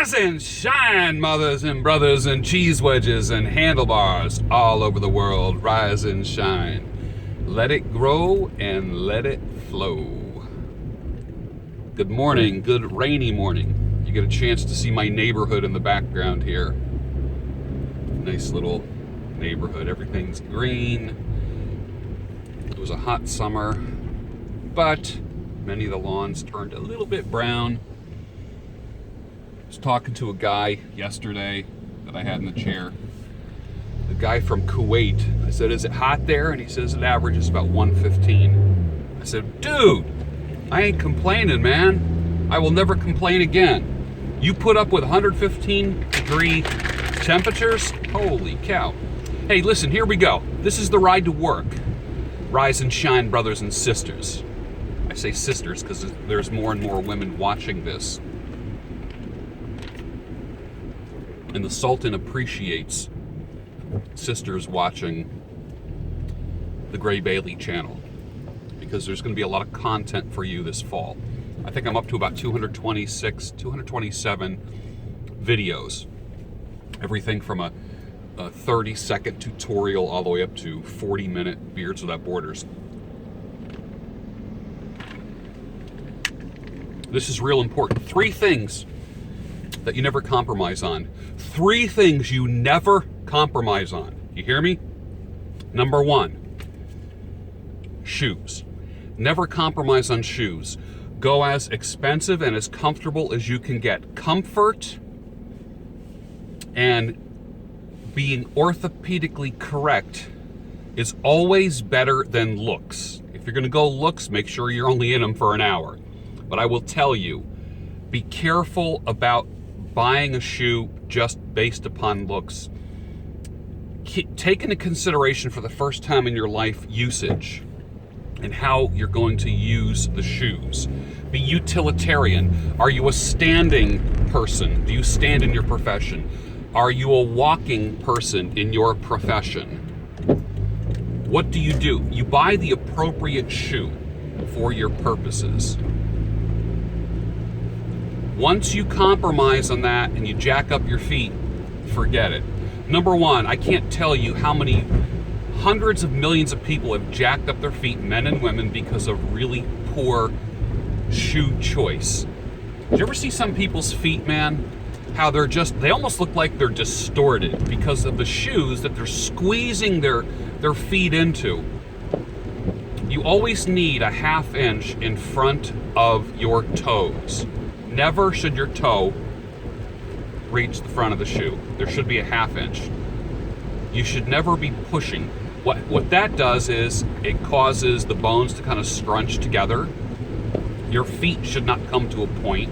Rise and shine, mothers and brothers and cheese wedges and handlebars all over the world. Rise and shine. Let it grow and let it flow. Good morning, good rainy morning. You get a chance to see my neighborhood in the background here. Nice little neighborhood. Everything's green. It was a hot summer, but many of the lawns turned a little bit brown. I was talking to a guy yesterday that I had in the chair. The guy from Kuwait. I said, is it hot there? And he says it averages about 115. I said, dude, I ain't complaining, man. I will never complain again. You put up with 115 degree temperatures? Holy cow. Hey, listen, here we go. This is the ride to work. Rise and shine, brothers and sisters. I say sisters because there's more and more women watching this. And the Sultan appreciates sisters watching the Gray Bailey channel because there's going to be a lot of content for you this fall. I think I'm up to about 227 videos. Everything from a 30-second tutorial all the way up to 40-minute Beards Without Borders. This is real important. 3 things that you never compromise on. 3 things you never compromise on. You hear me? Number 1, shoes. Never compromise on shoes. Go as expensive and as comfortable as you can get. Comfort and being orthopedically correct is always better than looks. If you're gonna go looks, make sure you're only in them for an hour. But I will tell you, be careful about buying a shoe just based upon looks. Take into consideration for the first time in your life usage and how you're going to use the shoes. Be utilitarian. Are you a standing person? Do you stand in your profession? Are you a walking person in your profession? What do? You buy the appropriate shoe for your purposes. Once you compromise on that and you jack up your feet, forget it. Number 1, I can't tell you how many hundreds of millions of people have jacked up their feet, men and women, because of really poor shoe choice. Did you ever see some people's feet, man? How they almost look like they're distorted because of the shoes that they're squeezing their feet into. You always need a 1/2 inch in front of your toes. Never should your toe reach the front of the shoe. There should be a 1/2 inch. You should never be pushing. What that does is it causes the bones to kind of scrunch together. Your feet should not come to a point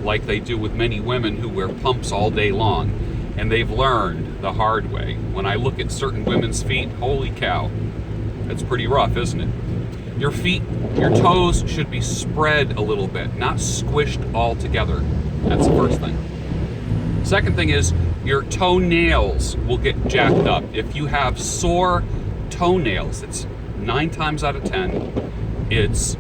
like they do with many women who wear pumps all day long. And they've learned the hard way. When I look at certain women's feet, holy cow, that's pretty rough, isn't it? Your feet, your toes should be spread a little bit, not squished all together. That's the first thing. Second thing is your toenails will get jacked up. If you have sore toenails, it's 9 times out of 10, it's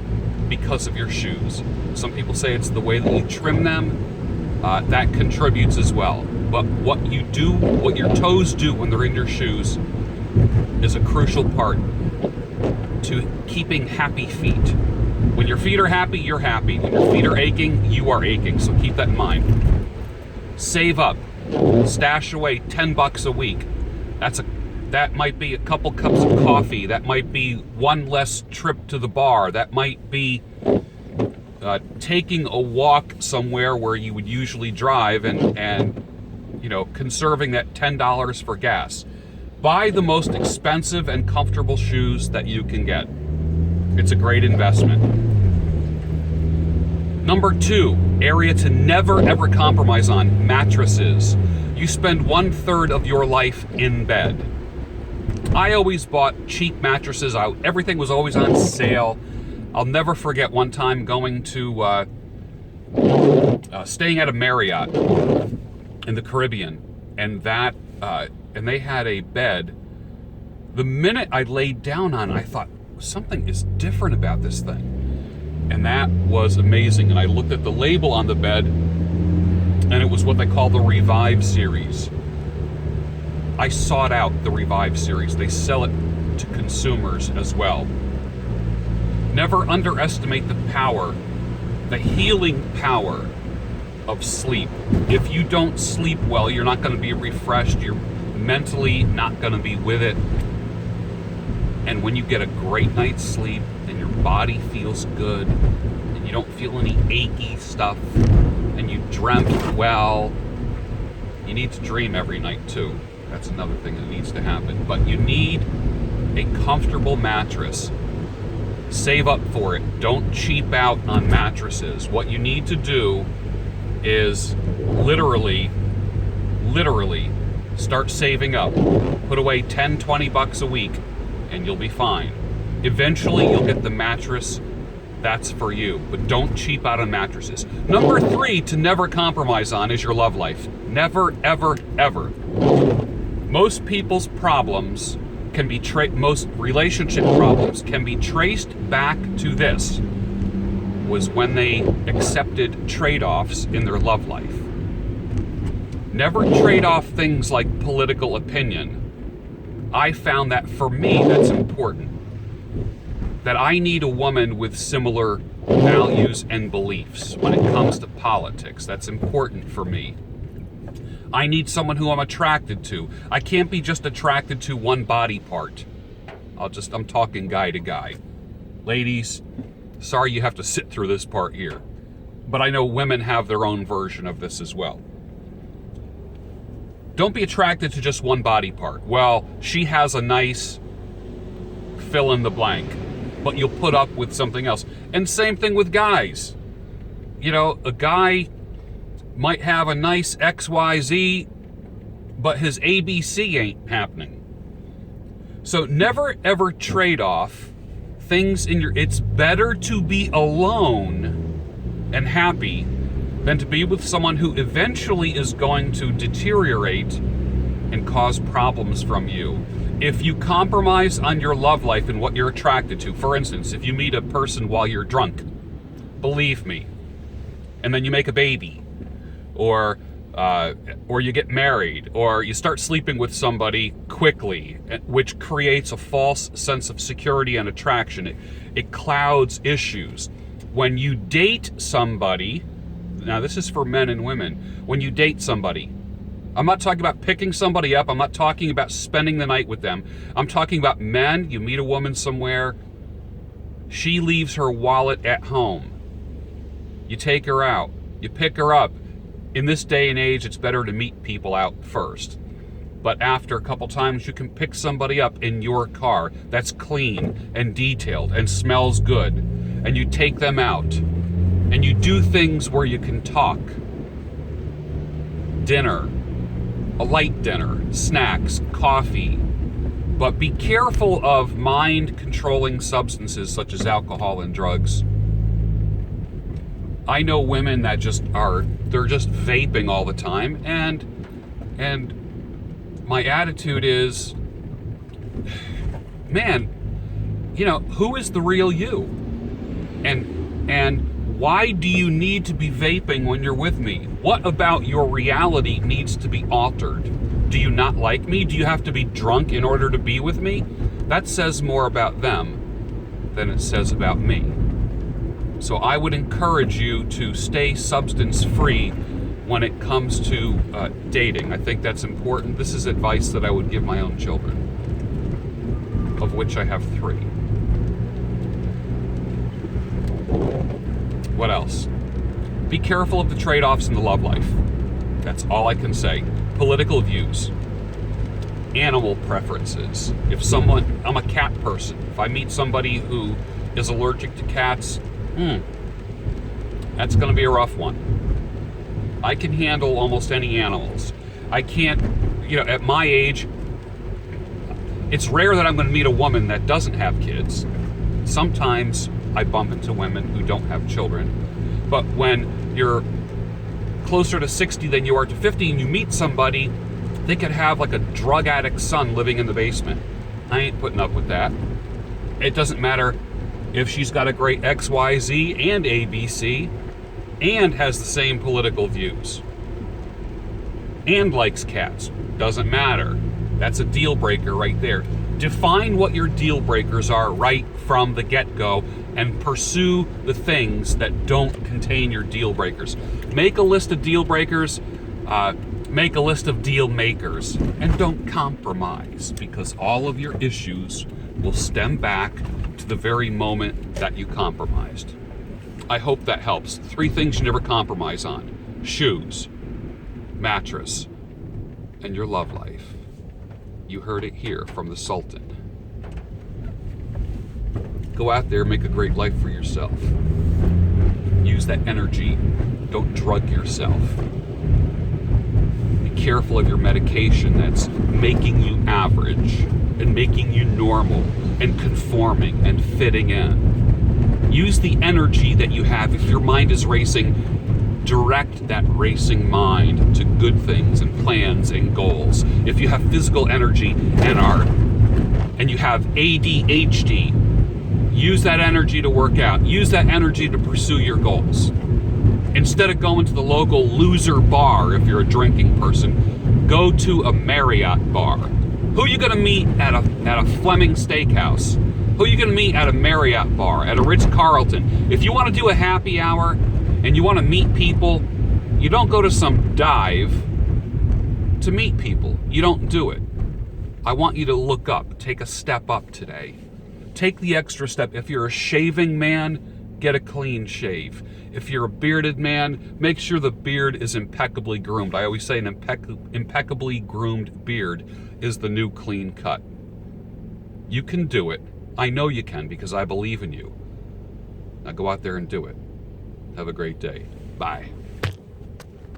because of your shoes. Some people say it's the way that you trim them. That contributes as well. But what your toes do when they're in your shoes is a crucial part to keeping happy feet. When your feet are happy, you're happy. When your feet are aching, you are aching. So keep that in mind. Save up. Stash away $10 a week. That might be a couple cups of coffee. That might be one less trip to the bar. That might be taking a walk somewhere where you would usually drive and conserving that $10 for gas. Buy the most expensive and comfortable shoes that you can get. It's a great investment. Number 2, area to never ever compromise on, mattresses. You spend 1/3 of your life in bed. I always bought cheap mattresses. Everything was always on sale. I'll never forget one time going to staying at a Marriott in the Caribbean, and they had a bed. The minute I laid down on it, I thought, something is different about this thing. And that was amazing. And I looked at the label on the bed, and it was what they call the Revive series. I sought out the Revive series. They sell it to consumers as well. Never underestimate the power, the healing power of sleep. If you don't sleep well, you're not going to be refreshed. You're mentally not going to be with it. And when you get a great night's sleep and your body feels good and you don't feel any achy stuff and you dreamt well, you need to dream every night too. That's another thing that needs to happen. But you need a comfortable mattress. Save up for it. Don't cheap out on mattresses. What you need to do is literally start saving up. Put away 10, 20 bucks a week and you'll be fine. Eventually you'll get the mattress that's for you, but don't cheap out on mattresses. Number 3 to never compromise on is your love life. Never, ever, ever. Most people's problems can be most relationship problems can be traced back to this, was when they accepted trade-offs in their love life. Never trade off things like political opinion. I found that for me, that's important. That I need a woman with similar values and beliefs when it comes to politics. That's important for me. I need someone who I'm attracted to. I can't be just attracted to one body part. I'm talking guy to guy. Ladies, sorry you have to sit through this part here. But I know women have their own version of this as well. Don't be attracted to just one body part. Well, she has a nice fill in the blank, but you'll put up with something else. And same thing with guys. You know, a guy might have a nice XYZ, but his ABC ain't happening. So never ever trade off things in your... It's better to be alone and happy than to be with someone who eventually is going to deteriorate and cause problems from you. If you compromise on your love life and what you're attracted to, for instance, if you meet a person while you're drunk, believe me, and then you make a baby, or you get married, or you start sleeping with somebody quickly, which creates a false sense of security and attraction. It clouds issues. When you date somebody, now this is for men and women, when you date somebody, I'm not talking about picking somebody up, I'm not talking about spending the night with them. I'm talking about men, you meet a woman somewhere, she leaves her wallet at home. You take her out, you pick her up. In this day and age, it's better to meet people out first. But after a couple times, you can pick somebody up in your car that's clean and detailed and smells good. And you take them out. And you do things where you can talk. Dinner, a light dinner, snacks, coffee. But be careful of mind-controlling substances such as alcohol and drugs. I know women that they're just vaping all the time, and my attitude is, man, you know, who is the real you? And why do you need to be vaping when you're with me? What about your reality needs to be altered? Do you not like me? Do you have to be drunk in order to be with me? That says more about them than it says about me. So I would encourage you to stay substance-free when it comes to dating. I think that's important. This is advice that I would give my own children, of which I have 3. What else? Be careful of the trade-offs in the love life. That's all I can say. Political views. Animal preferences. I'm a cat person. If I meet somebody who is allergic to cats, that's going to be a rough one. I can handle almost any animals. I can't, at my age, it's rare that I'm going to meet a woman that doesn't have kids. Sometimes I bump into women who don't have children. But when you're closer to 60 than you are to 50 and you meet somebody, they could have like a drug addict son living in the basement. I ain't putting up with that. It doesn't matter if she's got a great XYZ and ABC and has the same political views. and likes cats. Doesn't matter. That's a deal breaker right there. Define what your deal breakers are right from the get-go and pursue the things that don't contain your deal breakers. Make a list of deal breakers, make a list of deal makers, and don't compromise, because all of your issues will stem back to the very moment that you compromised. I hope that helps. 3 things you never compromise on: shoes, mattress, and your love life. You heard it here from the Sultan. Go out there, make a great life for yourself. Use that energy. Don't drug yourself. Be careful of your medication that's making you average and making you normal and conforming and fitting in. Use the energy that you have. If your mind is racing, direct that racing mind to good things and plans and goals. If you have physical energy and you have ADHD, use that energy to work out. Use that energy to pursue your goals. Instead of going to the local loser bar, if you're a drinking person, go to a Marriott bar. Who are you going to meet at a Fleming Steakhouse? Who are you going to meet at a Marriott bar, at a Ritz-Carlton? If you want to do a happy hour and you want to meet people, you don't go to some dive to meet people. You don't do it. I want you to look up, take a step up today. Take the extra step. If you're a shaving man, get a clean shave. If you're a bearded man, make sure the beard is impeccably groomed. I always say an impeccably groomed beard is the new clean cut. You can do it. I know you can, because I believe in you. Now go out there and do it. Have a great day. Bye.